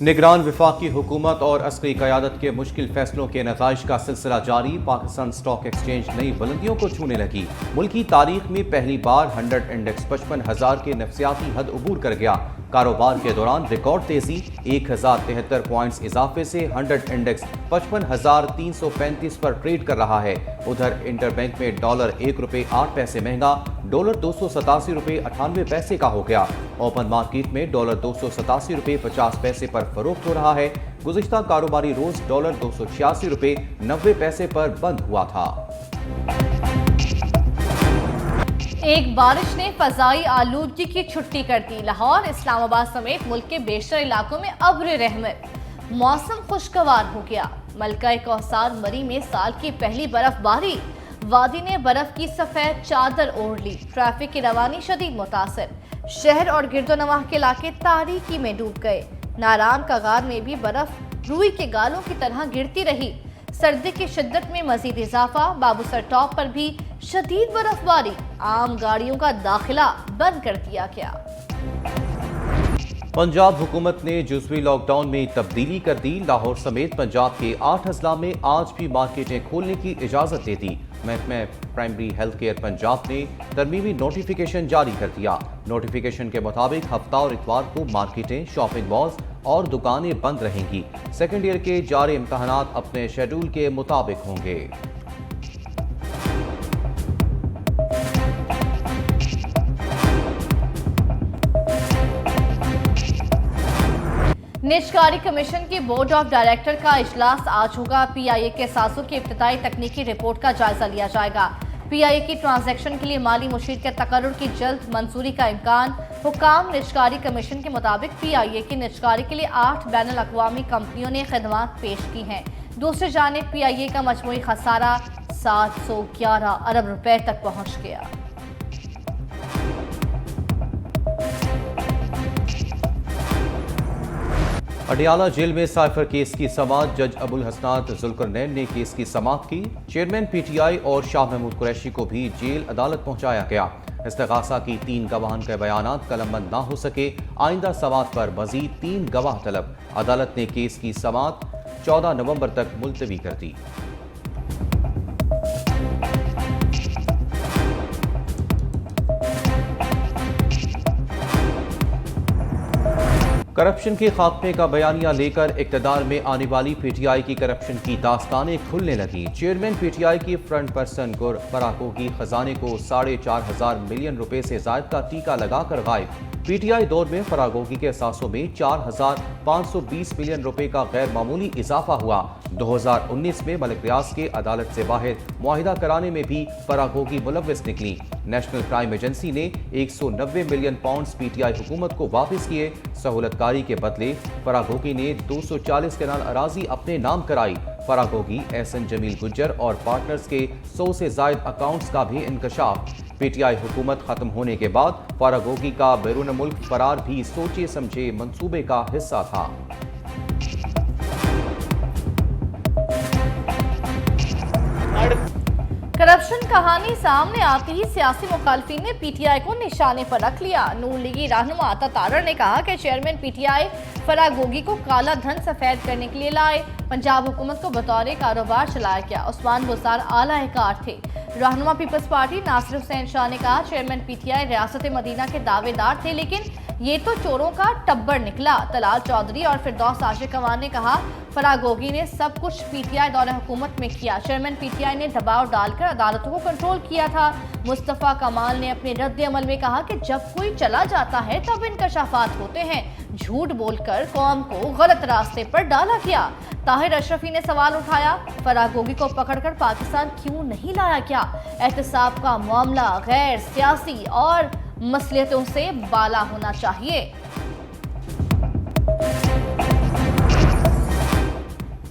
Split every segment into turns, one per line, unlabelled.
निगरान वफाकी हुकूमत और अस्करी क़यादत के मुश्किल फैसलों के नताइज का सिलसिला जारी। पाकिस्तान स्टॉक एक्सचेंज नई बुलंदियों को छूने लगी। मुल्की तारीख में पहली बार 100 इंडेक्स 55,000 के नफसियाती हद अबूर कर गया। कारोबार के दौरान रिकॉर्ड तेजी, 1073 पॉइंट्स इजाफे से 100 इंडेक्स 55,335 पर ट्रेड कर रहा है। उधर इंटरबैंक में डॉलर ₹1.08 महंगा डॉलर ₹287.98 का हो गया। ओपन मार्केट में डॉलर ₹287.50 पर फरोख्त हो रहा है। गुज़िश्ता कारोबारी रोज डॉलर ₹286.90 पर बंद हुआ था।
एक बारिश ने फजाई आलूदगी की छुट्टी कर दी। लाहौर, इस्लामाबाद समेत मुल्क के बेशतर इलाकों में अब्र रहमत, मौसम खुशगवार हो गया। मलका कौसार मरी में साल की पहली बर्फबारी, वादी ने बर्फ की सफेद चादर ओढ़ ली। ट्रैफिक की रवानी शदीद मुतासर, शहर और गिरदोनवाह के इलाके तारीकी में डूब गए। नारान कगार में भी बर्फ रुई के गालों की तरह गिरती रही। सर्दी की शिद्दत में मजीद इजाफा, बाबूसर टॉप पर भी शदीद बर्फबारी, आम गाड़ियों का दाखिला बंद कर दिया गया।
पंजाब हुकूमत ने जुज़वी लॉकडाउन में तब्दीली कर दी। लाहौर समेत पंजाब के 8 अजला में आज भी मार्केटें खोलने की इजाज़त दे दी। महकमा प्राइमरी हेल्थ केयर पंजाब ने तरमीमी नोटिफिकेशन जारी कर दिया। नोटिफिकेशन के मुताबिक हफ्ता और इतवार को मार्केटें, शॉपिंग मॉल्स और दुकानें बंद रहेंगी। सेकेंड ईयर के जारी इम्तहानात अपने शेड्यूल के मुताबिक होंगे।
निजकारी कमीशन की बोर्ड ऑफ डायरेक्टर का इजलास आज होगा। PIA के सासों की इब्तिदाई तकनीकी रिपोर्ट का जायजा लिया जाएगा। PIA की ट्रांजैक्शन के लिए माली मुशीर के तकर्रुर की जल्द मंजूरी का इम्कान। हुकाम निजकारी कमीशन के मुताबिक PIA की निजकारी के लिए 8 बैनुल अक़वामी कंपनियों ने खिदमात पेश की हैं। दूसरी जानिब PIA का मजमूई खसारा 711 अरब रुपए तक पहुँच गया।
अडियाला जेल में साइफर केस की समाअत, जज अबुल हसनात जुल्करनैन ने केस की समाअत की। चेयरमैन PTI और शाह महमूद कुरैशी को भी जेल अदालत पहुंचाया गया। इस्तिगासा की 3 गवाहान के बयानात कलमबंद ना हो सके, आइंदा समाअत पर मजीद 3 गवाह तलब। अदालत ने केस की समाअत 14 नवंबर तक मुलतवी कर दी। करप्शन के खात्मे का बयानिया लेकर इक़्तिदार में आने वाली PTI की करप्शन की दास्तानें खुलने लगी। चेयरमैन PTI की फ्रंट पर्सन गुर फराको की खजाने को 4,500 मिलियन रुपए से जायद का टीका लगाकर गायब। PTI दौर में फरागोगी के असासों में 4,520 मिलियन रुपए का गैर मामूली इजाफा हुआ। 2019 में मलिक रियाज के अदालत से बाहर मुआहिदा कराने में भी फरागोगी मुलव्विस निकली। नेशनल क्राइम एजेंसी ने 190 मिलियन पाउंड्स PTI हुकूमत को वापस किए। सहूलतकारी के बदले फरागोगी ने 240 कनाल अराजी अपने नाम कराई। फरागोगी, एहसन जमील गुज्जर और पार्टनर्स के 100 से जायद अकाउंट्स का भी इंकशाफ। PTI हुकूमत खत्म होने के बाद फरागोगी का बैरून मुल्क फरार भी सोचे समझे मंसूबे का हिस्सा था।
करप्शन कहानी सामने आते ही सियासी मुखालफिन ने PTI को निशाने पर रख लिया। नून लीगी रहनुमा आता तारर ने कहा कि चेयरमैन PTI फरागोगी को काला धन सफेद करने के लिए लाए। पंजाब हुकूमत को बतौर कारोबार चलाया गया। उस्मान बुज़दार आला एहकार थे। रहनुमा पीपल्स पार्टी नासिर हुसैन शाह ने कहा चेयरमैन PTI रियासत मदीना के दावेदार थे, लेकिन ये तो चोरों का टब्बर निकला। तलाल चौधरी और फिरदौस आशिक अवान ने कहा फरागोगी ने सब कुछ PTI दौरे हुकूमत में किया। चेयरमैन PTI ने दबाव डालकर अदालतों को कंट्रोल किया था। मुस्तफ़ा कमाल ने अपने रद्द अमल में कहा कि जब कोई चला जाता है तब इंकशाफात होते हैं। झूठ बोलकर कौम को गलत रास्ते पर डाला गया। ताहिर अशरफी ने सवाल उठाया फरागोगी को पकड़कर पाकिस्तान क्यों नहीं लाया गया। एहतसाब का मामला गैर सियासी और मसलियतों से बाला होना चाहिए।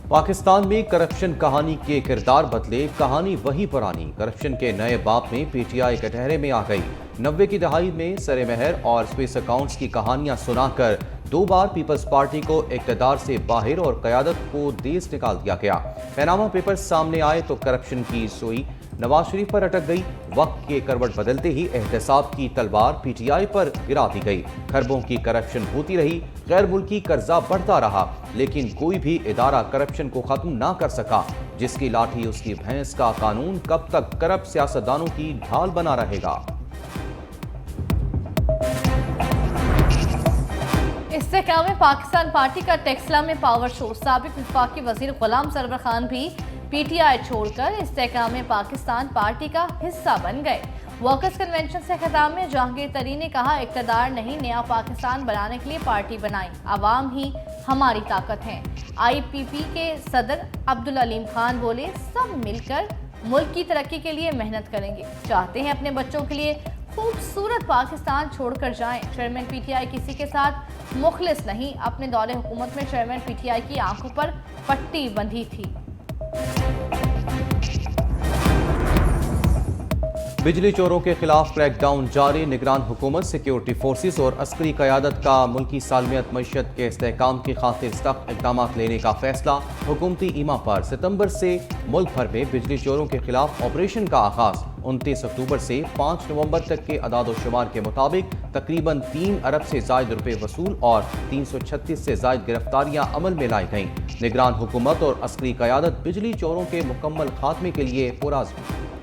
पाकिस्तान में करप्शन कहानी के किरदार बदले, कहानी वही पुरानी। करप्शन के नए बाप में PTI कटहरे में आ गई। 90 की दहाई में सरे महर और स्विस अकाउंट्स की कहानियां सुनाकर 2 बार पीपल्स पार्टी को इक़्तिदार से बाहर और क़यादत को देश निकाल दिया गया। पैनामा पेपर्स सामने आए तो करप्शन की सुई नवाज शरीफ पर अटक गई। वक्त के करवट बदलते ही एहतसाब की तलवार पीटीआई पर गिरा दी गई। खरबों की करप्शन होती रही, गैर मुल्की कर्जा बढ़ता रहा, लेकिन कोई भी इदारा करप्शन को खत्म ना कर सका। जिसकी लाठी उसकी भैंस का कानून कब तक करप्ट सियासतदानों की ढाल बना रहेगा।
इस्तेहकाम पाकिस्तान पार्टी का टेक्सला में पावर शो। साबिक वफाकी वजीर गुलाम सरवर खान भी पीटीआई छोड़कर इस्तेहकाम पाकिस्तान पार्टी का हिस्सा बन गए। वर्कर्स कन्वेंशन से खिताब में जहांगीर तरीन ने कहा, इक़्तिदार नहीं, नया पाकिस्तान बनाने के लिए पार्टी बनाई, आवाम ही हमारी ताकत है। IPP के सदर अब्दुल अलीम खान बोले, सब मिलकर मुल्क की तरक्की के लिए मेहनत करेंगे, चाहते हैं अपने बच्चों के लिए खूबसूरत पाकिस्तान छोड़कर जाएं। चेयरमैन पीटीआई किसी के साथ मुखलिस नहीं। अपने दौरे हुकूमत में चेयरमैन पीटीआई की आंखों पर पट्टी बंधी थी।
बिजली चोरों के खिलाफ क्रैकडाउन जारी। निगरान हुकूमत, सिक्योरिटी फोर्सेस और अस्करी क़यादत का मुल्की सालमियत मईशत के इस्तेहकाम की खातिर सख्त इक़दाम लेने का फैसला। हुकूमती ईमा पर सितंबर से मुल्क भर में बिजली चोरों के खिलाफ ऑपरेशन का आगाज। 29 अक्टूबर से 5 नवंबर तक के अदाद-ओ-शुमार के मुताबिक तकरीबन 3 अरब से ज़ायद रुपए वसूल और 336 से ज़ायद गिरफ्तारियां अमल में लाई गईं। निगरान हुकूमत और अस्करी क़यादत बिजली चोरों के मुकम्मल खात्मे के लिए पुरअज़्म।